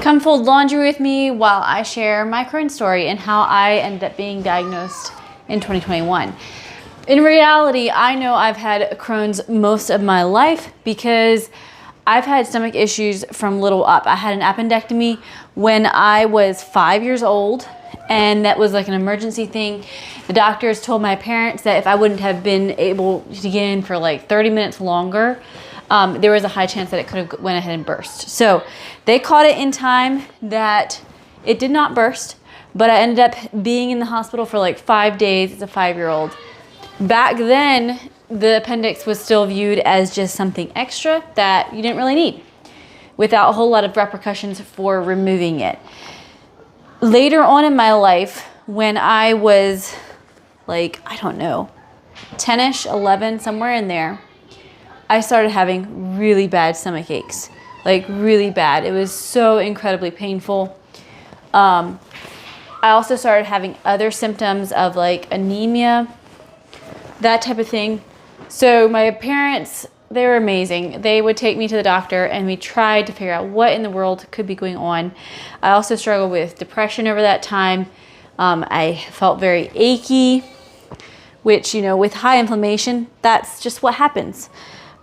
Come fold laundry with me while I share my Crohn's story and how I ended up being diagnosed in 2021. In reality, I know I've had Crohn's most of my life because I've had stomach issues from little up. I had an appendectomy when I was 5 years old, and that was like an emergency thing. The doctors told my parents that if I wouldn't have been able to get in for like 30 minutes longer, there was a high chance that it could have went ahead and burst. So they caught it in time that it did not burst, but I ended up being in the hospital for like 5 days as a 5-year-old. Back then, the appendix was still viewed as just something extra that you didn't really need, without a whole lot of repercussions for removing it. Later on in my life, when I was like, I don't know, 10-ish, 11, somewhere in there, I started having really bad stomach aches, like really bad. It was so incredibly painful. I also started having other symptoms of like anemia, that type of thing. So my parents, they were amazing. They would take me to the doctor and we tried to figure out what in the world could be going on. I also struggled with depression over that time. I felt very achy, which, you know, with high inflammation, that's just what happens.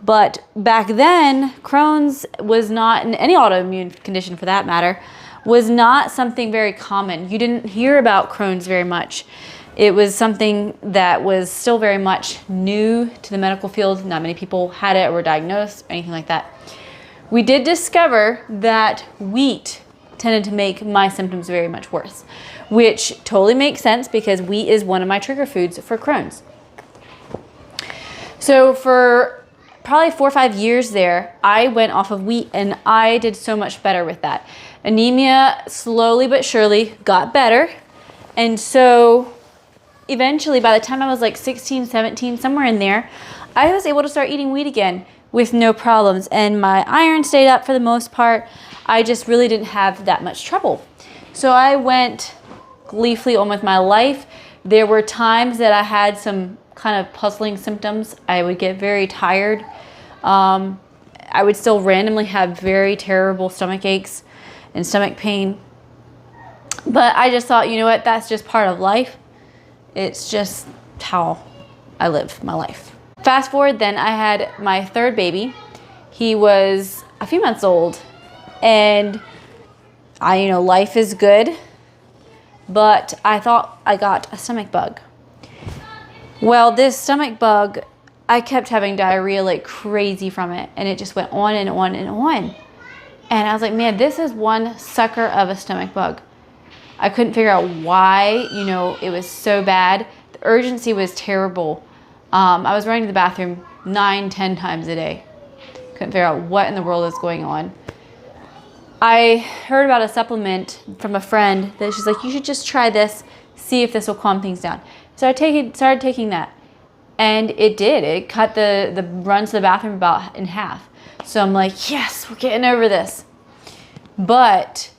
But back then, Crohn's was not, and any autoimmune condition for that matter, was not something very common. You didn't hear about Crohn's very much. It was something that was still very much new to the medical field. Not many people had it or were diagnosed, or anything like that. We did discover that wheat tended to make my symptoms very much worse, which totally makes sense because wheat is one of my trigger foods for Crohn's. So for probably 4 or 5 years there, I went off of wheat and I did so much better with that. Anemia slowly but surely got better. And so eventually, by the time I was like 16, 17, somewhere in there, I was able to start eating wheat again with no problems. And my iron stayed up for the most part. I just really didn't have that much trouble. So I went gleefully on with my life. There were times that I had some kind of puzzling symptoms. I would get very tired. I would still randomly have very terrible stomach aches and stomach pain. But I just thought, you know what, that's just part of life. It's just how I live my life. Fast forward then, I had my third baby. He was a few months old, and life is good, but I thought I got a stomach bug. Well, this stomach bug, I kept having diarrhea like crazy from it, and it just went on and on and on. And I was like, man, this is one sucker of a stomach bug. I couldn't figure out why, it was so bad. The urgency was terrible. I was running to the bathroom 9-10 times a day. Couldn't figure out what in the world is going on. I heard about a supplement from a friend that she's like, you should just try this, see if this will calm things down. So I started taking that, and it did. It cut the runs to the bathroom about in half. So I'm like, yes, we're getting over this. But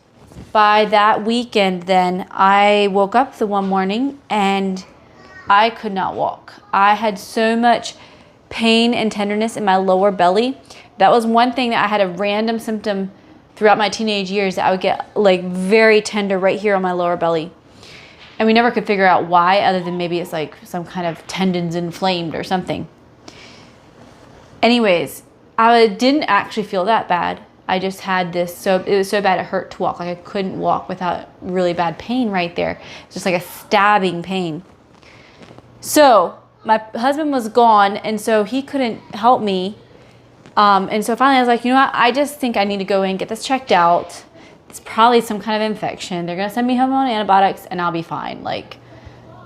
by that weekend then, I woke up the one morning and I could not walk. I had so much pain and tenderness in my lower belly. That was one thing that I had a random symptom throughout my teenage years, that I would get like very tender right here on my lower belly. And we never could figure out why, other than maybe it's like some kind of tendons inflamed or something. Anyways, I didn't actually feel that bad. I just had this, it was so bad it hurt to walk. Like I couldn't walk without really bad pain right there. Just like a stabbing pain. So my husband was gone, and so he couldn't help me. And so finally I was like, you know what? I just think I need to go in and get this checked out. It's probably some kind of infection. They're gonna send me home on antibiotics and I'll be fine. Like,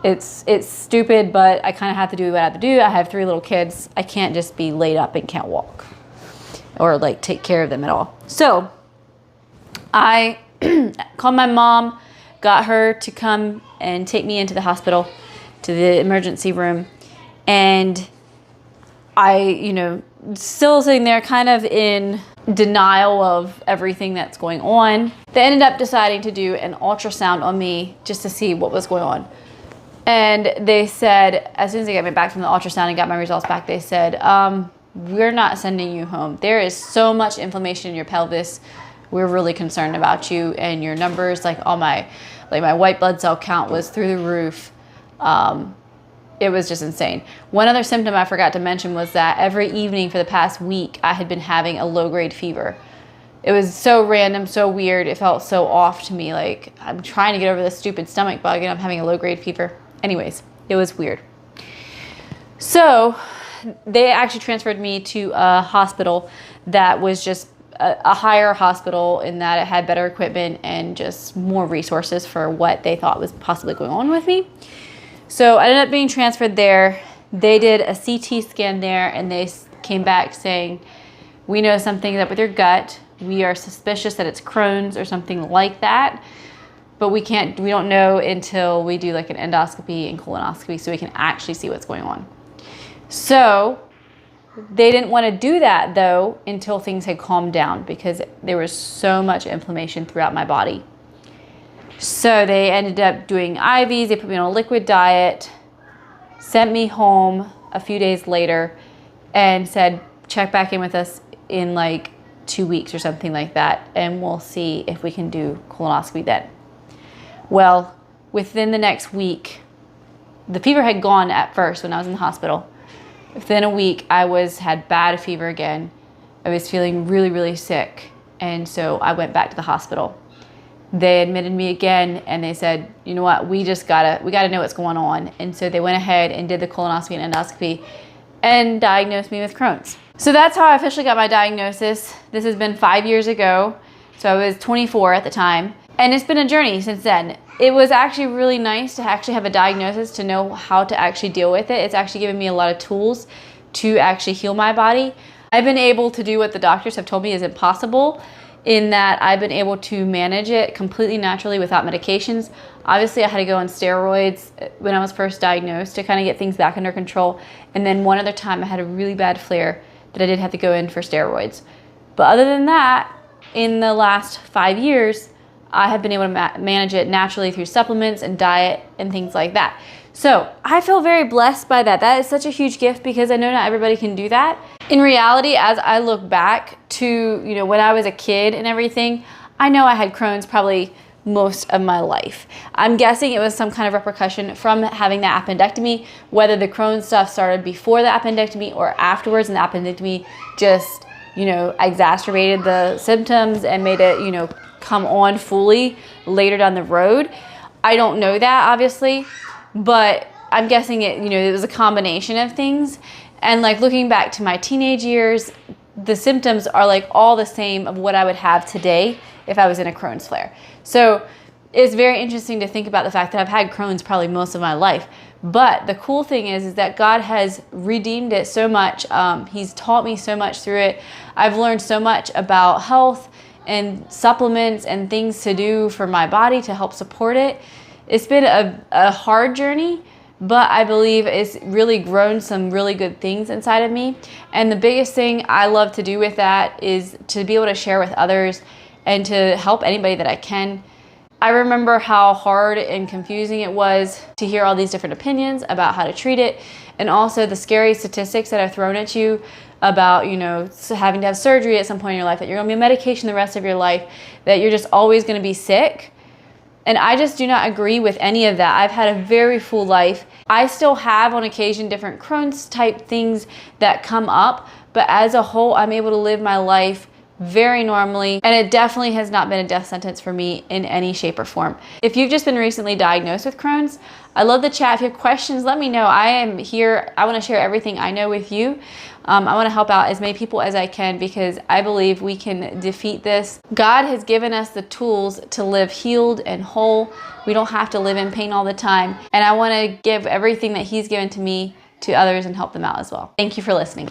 it's stupid, but I kind of have to do what I have to do. I have 3 little kids. I can't just be laid up and can't walk or like take care of them at all. So I called my mom, got her to come and take me into the hospital, to the emergency room. And I, still sitting there kind of in denial of everything that's going on. They ended up deciding to do an ultrasound on me just to see what was going on. And they said, as soon as they got me back from the ultrasound and got my results back, they said, we're not sending you home. There is so much inflammation in your pelvis. we're really concerned about you, and your numbers, like my white blood cell count was through the roof. It was just insane. One other symptom I forgot to mention was that every evening for the past week, I had been having a low-grade fever. It was so random, so weird. It felt so off to me. Like, I'm trying to get over this stupid stomach bug and I'm having a low-grade fever. Anyways, it was weird. So they actually transferred me to a hospital that was just a higher hospital in that it had better equipment and just more resources for what they thought was possibly going on with me. So I ended up being transferred there. They did a CT scan there and they came back saying, we know something's up with your gut. We are suspicious that it's Crohn's or something like that, but we don't know until we do like an endoscopy and colonoscopy so we can actually see what's going on. So they didn't want to do that though until things had calmed down because there was so much inflammation throughout my body. So they ended up doing IVs, they put me on a liquid diet, sent me home a few days later and said, check back in with us in like 2 weeks or something like that, and we'll see if we can do colonoscopy then. Well, within the next week, the fever had gone at first when I was in the hospital. Within a week, I had bad fever again. I was feeling really, really sick, and so I went back to the hospital. They admitted me again and they said, you know what, we gotta know what's going on. And so they went ahead and did the colonoscopy and endoscopy and diagnosed me with Crohn's. So that's how I officially got my diagnosis. This has been 5 years ago. So I was 24 at the time. And it's been a journey since then. It was actually really nice to actually have a diagnosis, to know how to actually deal with it. It's actually given me a lot of tools to actually heal my body. I've been able to do what the doctors have told me is impossible, in that I've been able to manage it completely naturally without medications. Obviously, I had to go on steroids when I was first diagnosed to kind of get things back under control. And then one other time I had a really bad flare that I did have to go in for steroids. But other than that, in the last 5 years, I have been able to manage it naturally through supplements and diet and things like that. So I feel very blessed by that. That is such a huge gift because I know not everybody can do that. In reality, as I look back to, when I was a kid and everything, I know I had Crohn's probably most of my life. I'm guessing it was some kind of repercussion from having the appendectomy, whether the Crohn's stuff started before the appendectomy or afterwards, and the appendectomy just, exacerbated the symptoms and made it, come on fully later down the road. I don't know that, obviously, but I'm guessing it was a combination of things. And like looking back to my teenage years, the symptoms are like all the same of what I would have today if I was in a Crohn's flare. So it's very interesting to think about the fact that I've had Crohn's probably most of my life. But the cool thing is that God has redeemed it so much. He's taught me so much through it. I've learned so much about health and supplements and things to do for my body to help support it. It's been a hard journey, but I believe it's really grown some really good things inside of me. And the biggest thing I love to do with that is to be able to share with others and to help anybody that I can. I remember how hard and confusing it was to hear all these different opinions about how to treat it, and also the scary statistics that are thrown at you about, having to have surgery at some point in your life, that you're going to be on medication the rest of your life, that you're just always going to be sick. And I just do not agree with any of that. I've had a very full life. I still have on occasion different Crohn's type things that come up, but as a whole, I'm able to live my life very normally, and it definitely has not been a death sentence for me in any shape or form. If you've just been recently diagnosed with Crohn's, I love the chat. If you have questions, let me know. I am here. I want to share everything I know with you. I want to help out as many people as I can because I believe we can defeat this. God has given us the tools to live healed and whole. We don't have to live in pain all the time. And I want to give everything that He's given to me to others and help them out as well. Thank you for listening.